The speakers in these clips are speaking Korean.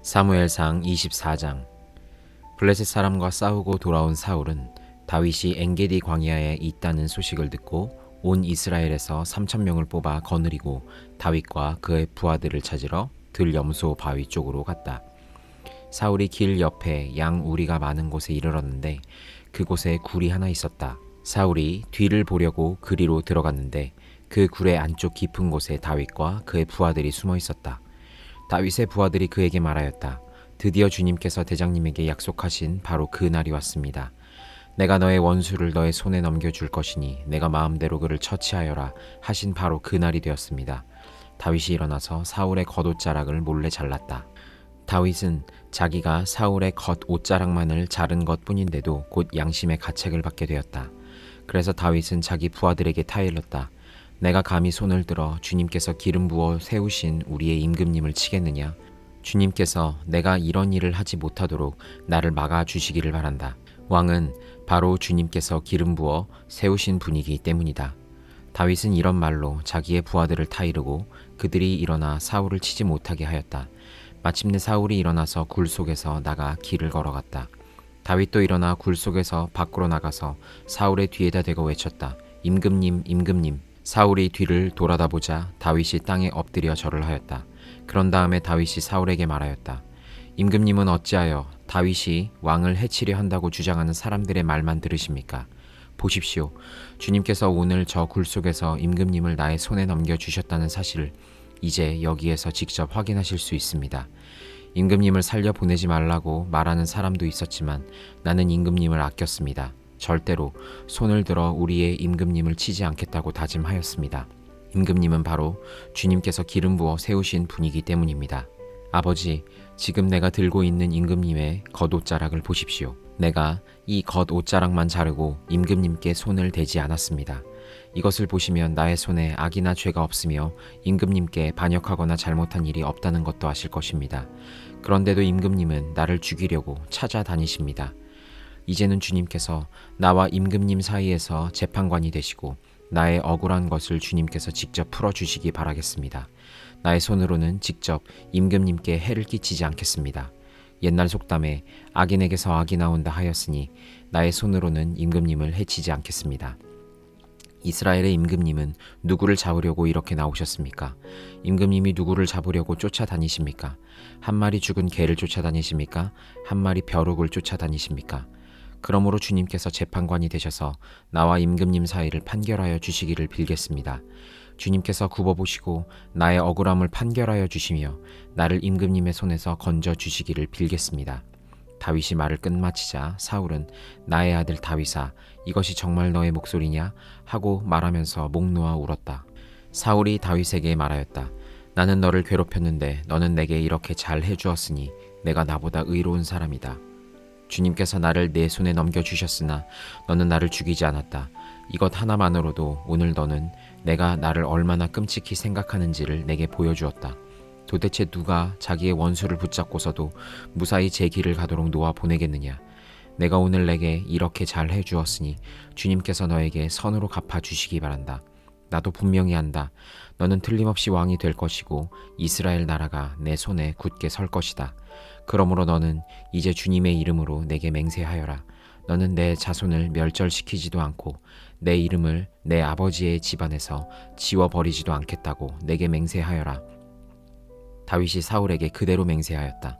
사무엘상 24장. 블레셋 사람과 싸우고 돌아온 사울은 다윗이 엔게디 광야에 있다는 소식을 듣고 온 이스라엘에서 3,000명을 뽑아 거느리고 다윗과 그의 부하들을 찾으러 들염소 바위 쪽으로 갔다. 사울이 길 옆에 양 우리가 많은 곳에 이르렀는데 그곳에 굴이 하나 있었다. 사울이 뒤를 보려고 그리로 들어갔는데 그 굴의 안쪽 깊은 곳에 다윗과 그의 부하들이 숨어 있었다. 다윗의 부하들이 그에게 말하였다. 드디어 주님께서 대장님에게 약속하신 바로 그 날이 왔습니다. 내가 너의 원수를 너의 손에 넘겨줄 것이니 내가 마음대로 그를 처치하여라 하신 바로 그 날이 되었습니다. 다윗이 일어나서 사울의 겉옷자락을 몰래 잘랐다. 다윗은 자기가 사울의 겉옷자락만을 자른 것뿐인데도 곧 양심의 가책을 받게 되었다. 그래서 다윗은 자기 부하들에게 타일렀다. 내가 감히 손을 들어 주님께서 기름 부어 세우신 우리의 임금님을 치겠느냐? 주님께서 내가 이런 일을 하지 못하도록 나를 막아 주시기를 바란다. 왕은 바로 주님께서 기름 부어 세우신 분이기 때문이다. 다윗은 이런 말로 자기의 부하들을 타이르고 그들이 일어나 사울을 치지 못하게 하였다. 마침내 사울이 일어나서 굴 속에서 나가 길을 걸어갔다. 다윗도 일어나 굴 속에서 밖으로 나가서 사울의 뒤에다 대고 외쳤다. 임금님, 임금님. 사울이 뒤를 돌아다 보자 다윗이 땅에 엎드려 절을 하였다. 그런 다음에 다윗이 사울에게 말하였다. 임금님은 어찌하여 다윗이 왕을 해치려 한다고 주장하는 사람들의 말만 들으십니까? 보십시오. 주님께서 오늘 저 굴 속에서 임금님을 나의 손에 넘겨주셨다는 사실을 이제 여기에서 직접 확인하실 수 있습니다. 임금님을 살려보내지 말라고 말하는 사람도 있었지만 나는 임금님을 아꼈습니다. 절대로 손을 들어 우리의 임금님을 치지 않겠다고 다짐하였습니다. 임금님은 바로 주님께서 기름 부어 세우신 분이기 때문입니다. 아버지, 지금 내가 들고 있는 임금님의 겉옷자락을 보십시오. 내가 이 겉옷자락만 자르고 임금님께 손을 대지 않았습니다. 이것을 보시면 나의 손에 악이나 죄가 없으며 임금님께 반역하거나 잘못한 일이 없다는 것도 아실 것입니다. 그런데도 임금님은 나를 죽이려고 찾아다니십니다. 이제는 주님께서 나와 임금님 사이에서 재판관이 되시고 나의 억울한 것을 주님께서 직접 풀어주시기 바라겠습니다. 나의 손으로는 직접 임금님께 해를 끼치지 않겠습니다. 옛날 속담에 악인에게서 악이 나온다 하였으니 나의 손으로는 임금님을 해치지 않겠습니다. 이스라엘의 임금님은 누구를 잡으려고 이렇게 나오셨습니까? 임금님이 누구를 잡으려고 쫓아다니십니까? 한 마리 죽은 개를 쫓아다니십니까? 한 마리 벼룩을 쫓아다니십니까? 그러므로 주님께서 재판관이 되셔서 나와 임금님 사이를 판결하여 주시기를 빌겠습니다. 주님께서 굽어보시고 나의 억울함을 판결하여 주시며 나를 임금님의 손에서 건져 주시기를 빌겠습니다. 다윗이 말을 끝마치자 사울은 나의 아들 다윗아, 이것이 정말 너의 목소리냐? 하고 말하면서 목 놓아 울었다. 사울이 다윗에게 말하였다. 나는 너를 괴롭혔는데 너는 내게 이렇게 잘 해주었으니 내가 나보다 의로운 사람이다. 주님께서 나를 내 손에 넘겨주셨으나 너는 나를 죽이지 않았다. 이것 하나만으로도 오늘 너는 내가 나를 얼마나 끔찍히 생각하는지를 내게 보여주었다. 도대체 누가 자기의 원수를 붙잡고서도 무사히 제 길을 가도록 놓아 보내겠느냐? 내가 오늘 내게 이렇게 잘 해주었으니 주님께서 너에게 선으로 갚아주시기 바란다. 나도 분명히 안다. 너는 틀림없이 왕이 될 것이고 이스라엘 나라가 내 손에 굳게 설 것이다. 그러므로 너는 이제 주님의 이름으로 내게 맹세하여라. 너는 내 자손을 멸절시키지도 않고 내 이름을 내 아버지의 집안에서 지워버리지도 않겠다고 내게 맹세하여라. 다윗이 사울에게 그대로 맹세하였다.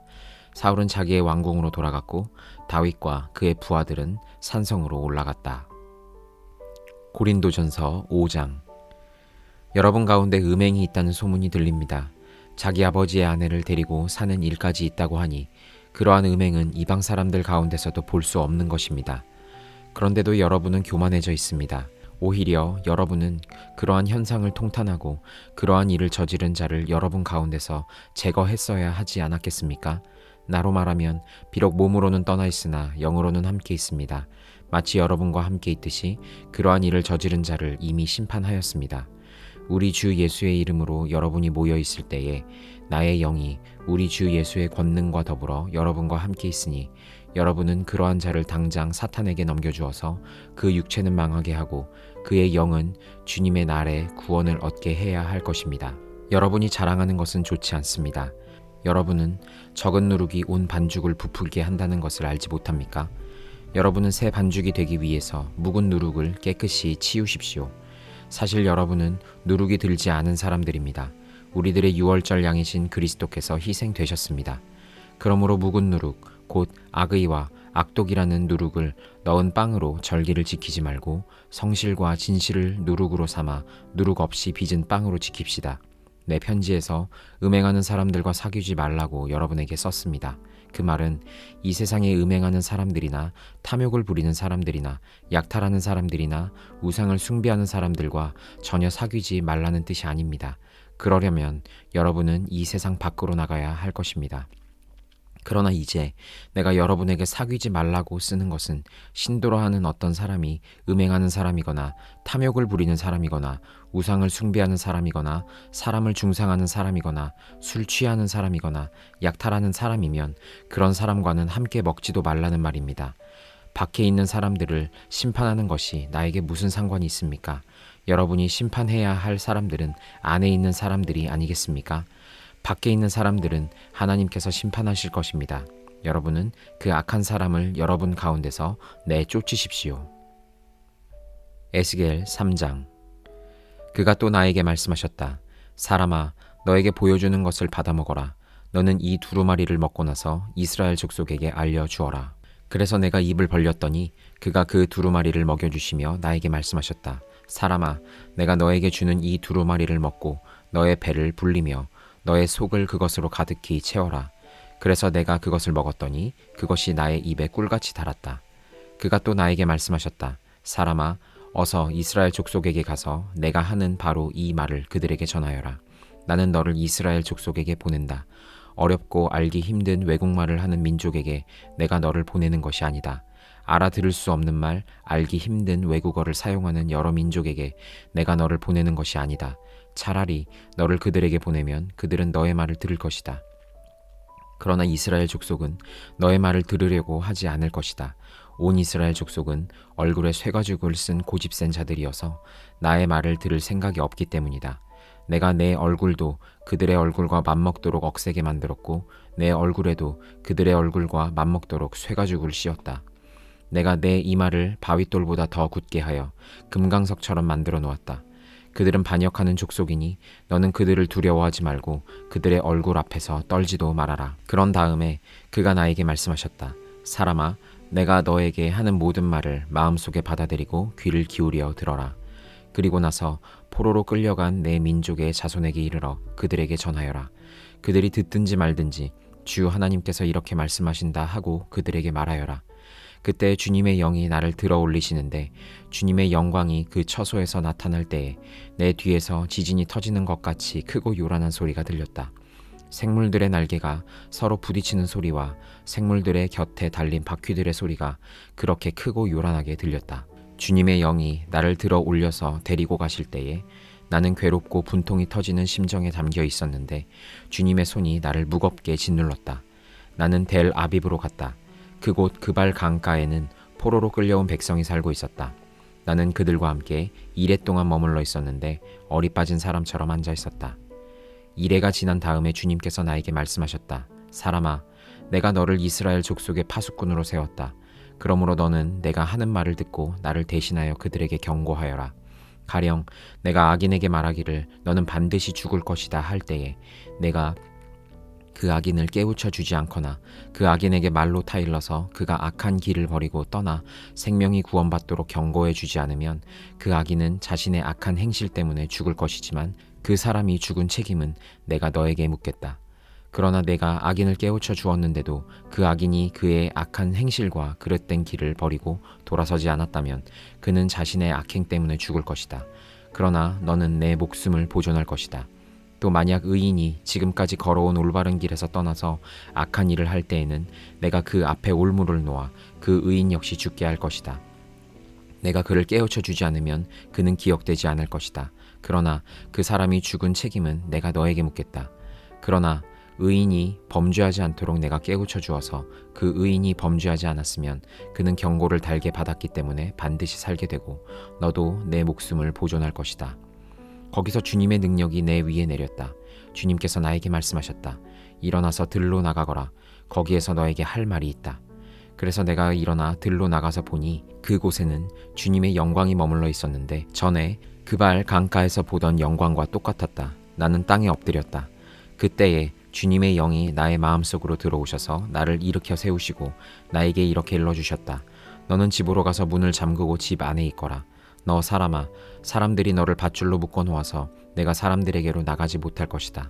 사울은 자기의 왕궁으로 돌아갔고 다윗과 그의 부하들은 산성으로 올라갔다. 고린도전서 5장. 여러분 가운데 음행이 있다는 소문이 들립니다. 자기 아버지의 아내를 데리고 사는 일까지 있다고 하니 그러한 음행은 이방 사람들 가운데서도 볼 수 없는 것입니다. 그런데도 여러분은 교만해져 있습니다. 오히려 여러분은 그러한 현상을 통탄하고 그러한 일을 저지른 자를 여러분 가운데서 제거했어야 하지 않았겠습니까? 나로 말하면 비록 몸으로는 떠나 있으나 영으로는 함께 있습니다. 마치 여러분과 함께 있듯이 그러한 일을 저지른 자를 이미 심판하였습니다. 우리 주 예수의 이름으로 여러분이 모여 있을 때에 나의 영이 우리 주 예수의 권능과 더불어 여러분과 함께 있으니 여러분은 그러한 자를 당장 사탄에게 넘겨주어서 그 육체는 망하게 하고 그의 영은 주님의 날에 구원을 얻게 해야 할 것입니다. 여러분이 자랑하는 것은 좋지 않습니다. 여러분은 적은 누룩이 온 반죽을 부풀게 한다는 것을 알지 못합니까? 여러분은 새 반죽이 되기 위해서 묵은 누룩을 깨끗이 치우십시오. 사실 여러분은 누룩이 들지 않은 사람들입니다. 우리들의 유월절 양이신 그리스도께서 희생되셨습니다. 그러므로 묵은 누룩, 곧 악의와 악독이라는 누룩을 넣은 빵으로 절기를 지키지 말고 성실과 진실을 누룩으로 삼아 누룩 없이 빚은 빵으로 지킵시다. 내 편지에서 음행하는 사람들과 사귀지 말라고 여러분에게 썼습니다. 그 말은 이 세상에 음행하는 사람들이나 탐욕을 부리는 사람들이나 약탈하는 사람들이나 우상을 숭배하는 사람들과 전혀 사귀지 말라는 뜻이 아닙니다. 그러려면 여러분은 이 세상 밖으로 나가야 할 것입니다. 그러나 이제 내가 여러분에게 사귀지 말라고 쓰는 것은 신도라하는 어떤 사람이 음행하는 사람이거나 탐욕을 부리는 사람이거나 우상을 숭배하는 사람이거나 사람을 중상하는 사람이거나 술 취하는 사람이거나 약탈하는 사람이면 그런 사람과는 함께 먹지도 말라는 말입니다. 밖에 있는 사람들을 심판하는 것이 나에게 무슨 상관이 있습니까? 여러분이 심판해야 할 사람들은 안에 있는 사람들이 아니겠습니까? 밖에 있는 사람들은 하나님께서 심판하실 것입니다. 여러분은 그 악한 사람을 여러분 가운데서 내쫓으십시오. 에스겔 3장. 그가 또 나에게 말씀하셨다. 사람아, 너에게 보여주는 것을 받아먹어라. 너는 이 두루마리를 먹고 나서 이스라엘 족속에게 알려주어라. 그래서 내가 입을 벌렸더니 그가 그 두루마리를 먹여주시며 나에게 말씀하셨다. 사람아, 내가 너에게 주는 이 두루마리를 먹고 너의 배를 불리며 너의 속을 그것으로 가득히 채워라. 그래서 내가 그것을 먹었더니 그것이 나의 입에 꿀같이 달았다. 그가 또 나에게 말씀하셨다. 사람아, 어서 이스라엘 족속에게 가서 내가 하는 바로 이 말을 그들에게 전하여라. 나는 너를 이스라엘 족속에게 보낸다. 어렵고 알기 힘든 외국말을 하는 민족에게 내가 너를 보내는 것이 아니다. 알아들을 수 없는 말, 알기 힘든 외국어를 사용하는 여러 민족에게 내가 너를 보내는 것이 아니다. 차라리 너를 그들에게 보내면 그들은 너의 말을 들을 것이다. 그러나 이스라엘 족속은 너의 말을 들으려고 하지 않을 것이다. 온 이스라엘 족속은 얼굴에 쇠가죽을 쓴 고집센 자들이어서 나의 말을 들을 생각이 없기 때문이다. 내가 내 얼굴도 그들의 얼굴과 맞먹도록 억세게 만들었고 내 얼굴에도 그들의 얼굴과 맞먹도록 쇠가죽을 씌웠다. 내가 내 이마를 바윗돌보다 더 굳게 하여 금강석처럼 만들어 놓았다. 그들은 반역하는 족속이니 너는 그들을 두려워하지 말고 그들의 얼굴 앞에서 떨지도 말아라. 그런 다음에 그가 나에게 말씀하셨다. 사람아, 내가 너에게 하는 모든 말을 마음속에 받아들이고 귀를 기울여 들어라. 그리고 나서 포로로 끌려간 내 민족의 자손에게 이르러 그들에게 전하여라. 그들이 듣든지 말든지 주 하나님께서 이렇게 말씀하신다 하고 그들에게 말하여라. 그때 주님의 영이 나를 들어 올리시는데 주님의 영광이 그 처소에서 나타날 때에 내 뒤에서 지진이 터지는 것 같이 크고 요란한 소리가 들렸다. 생물들의 날개가 서로 부딪히는 소리와 생물들의 곁에 달린 바퀴들의 소리가 그렇게 크고 요란하게 들렸다. 주님의 영이 나를 들어 올려서 데리고 가실 때에 나는 괴롭고 분통이 터지는 심정에 담겨 있었는데 주님의 손이 나를 무겁게 짓눌렀다. 나는 델 아빕으로 갔다. 그곳 그발 강가에는 포로로 끌려온 백성이 살고 있었다. 나는 그들과 함께 이레 동안 머물러 있었는데 어리 빠진 사람처럼 앉아 있었다. 이레가 지난 다음에 주님께서 나에게 말씀하셨다. 사람아, 내가 너를 이스라엘 족속의 파수꾼으로 세웠다. 그러므로 너는 내가 하는 말을 듣고 나를 대신하여 그들에게 경고하여라. 가령 내가 악인에게 말하기를 너는 반드시 죽을 것이다 할 때에 내가 그 악인을 깨우쳐 주지 않거나 그 악인에게 말로 타일러서 그가 악한 길을 버리고 떠나 생명이 구원받도록 경고해 주지 않으면 그 악인은 자신의 악한 행실 때문에 죽을 것이지만 그 사람이 죽은 책임은 내가 너에게 묻겠다. 그러나 내가 악인을 깨우쳐 주었는데도 그 악인이 그의 악한 행실과 그릇된 길을 버리고 돌아서지 않았다면 그는 자신의 악행 때문에 죽을 것이다. 그러나 너는 내 목숨을 보존할 것이다. 또 만약 의인이 지금까지 걸어온 올바른 길에서 떠나서 악한 일을 할 때에는 내가 그 앞에 올무를 놓아 그 의인 역시 죽게 할 것이다. 내가 그를 깨우쳐 주지 않으면 그는 기억되지 않을 것이다. 그러나 그 사람이 죽은 책임은 내가 너에게 묻겠다. 그러나 의인이 범죄하지 않도록 내가 깨우쳐 주어서 그 의인이 범죄하지 않았으면 그는 경고를 달게 받았기 때문에 반드시 살게 되고 너도 내 목숨을 보존할 것이다. 거기서 주님의 능력이 내 위에 내렸다. 주님께서 나에게 말씀하셨다. 일어나서 들로 나가거라. 거기에서 너에게 할 말이 있다. 그래서 내가 일어나 들로 나가서 보니 그곳에는 주님의 영광이 머물러 있었는데 전에 그발 강가에서 보던 영광과 똑같았다. 나는 땅에 엎드렸다. 그때에 주님의 영이 나의 마음속으로 들어오셔서 나를 일으켜 세우시고 나에게 이렇게 일러주셨다. 너는 집으로 가서 문을 잠그고 집 안에 있거라. 너 사람아, 사람들이 너를 밧줄로 묶어 놓아서 내가 사람들에게로 나가지 못할 것이다.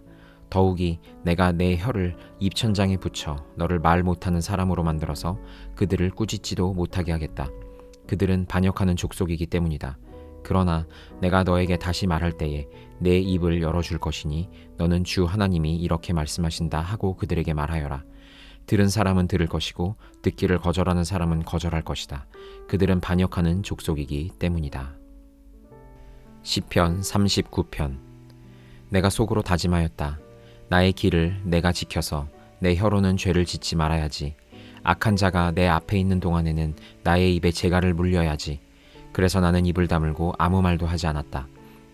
더욱이 내가 내 혀를 입천장에 붙여 너를 말 못하는 사람으로 만들어서 그들을 꾸짖지도 못하게 하겠다. 그들은 반역하는 족속이기 때문이다. 그러나 내가 너에게 다시 말할 때에 내 입을 열어줄 것이니 너는 주 하나님이 이렇게 말씀하신다 하고 그들에게 말하여라. 들은 사람은 들을 것이고 듣기를 거절하는 사람은 거절할 것이다. 그들은 반역하는 족속이기 때문이다. 시편 39편. 내가 속으로 다짐하였다. 나의 길을 내가 지켜서 내 혀로는 죄를 짓지 말아야지. 악한 자가 내 앞에 있는 동안에는 나의 입에 재갈을 물려야지. 그래서 나는 입을 다물고 아무 말도 하지 않았다.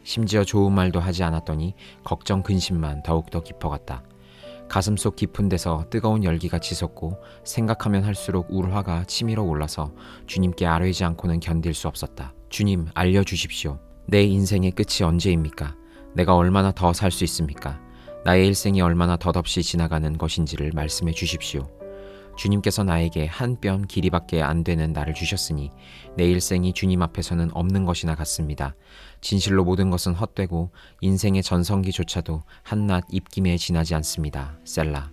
심지어 좋은 말도 하지 않았더니 걱정 근심만 더욱더 깊어갔다. 가슴속 깊은 데서 뜨거운 열기가 치솟고 생각하면 할수록 울화가 치밀어 올라서 주님께 아뢰지 않고는 견딜 수 없었다. 주님, 알려주십시오. 내 인생의 끝이 언제입니까? 내가 얼마나 더 살 수 있습니까? 나의 일생이 얼마나 덧없이 지나가는 것인지를 말씀해 주십시오. 주님께서 나에게 한 뼘 길이밖에 안 되는 나를 주셨으니 내 일생이 주님 앞에서는 없는 것이나 같습니다. 진실로 모든 것은 헛되고 인생의 전성기조차도 한낱 입김에 지나지 않습니다. 셀라.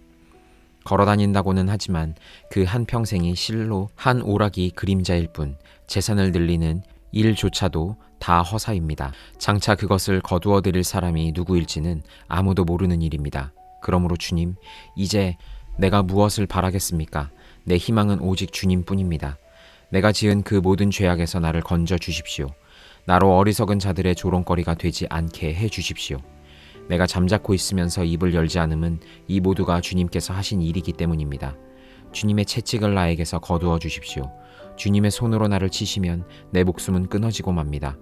걸어다닌다고는 하지만 그 한평생이 실로 한 오락이 그림자일 뿐 재산을 늘리는 일조차도 다 허사입니다. 장차 그것을 거두어 드릴 사람이 누구일지는 아무도 모르는 일입니다. 그러므로 주님, 이제 내가 무엇을 바라겠습니까? 내 희망은 오직 주님뿐입니다. 내가 지은 그 모든 죄악에서 나를 건져 주십시오. 나로 어리석은 자들의 조롱거리가 되지 않게 해 주십시오. 내가 잠자코 있으면서 입을 열지 않음은 이 모두가 주님께서 하신 일이기 때문입니다. 주님의 채찍을 나에게서 거두어 주십시오. 주님의 손으로 나를 치시면 내 목숨은 끊어지고 맙니다.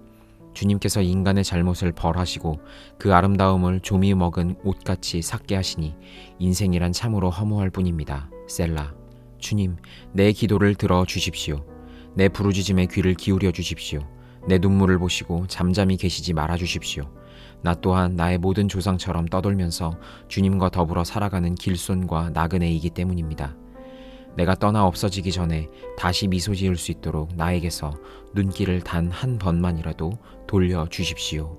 주님께서 인간의 잘못을 벌하시고 그 아름다움을 조미 먹은 옷같이 삭게 하시니 인생이란 참으로 허무할 뿐입니다. 셀라. 주님, 내 기도를 들어 주십시오. 내 부르짖음에 귀를 기울여 주십시오. 내 눈물을 보시고 잠잠히 계시지 말아 주십시오. 나 또한 나의 모든 조상처럼 떠돌면서 주님과 더불어 살아가는 길손과 나그네이기 때문입니다. 내가 떠나 없어지기 전에 다시 미소 지을 수 있도록 나에게서 눈길을 단 한 번만이라도 돌려 주십시오.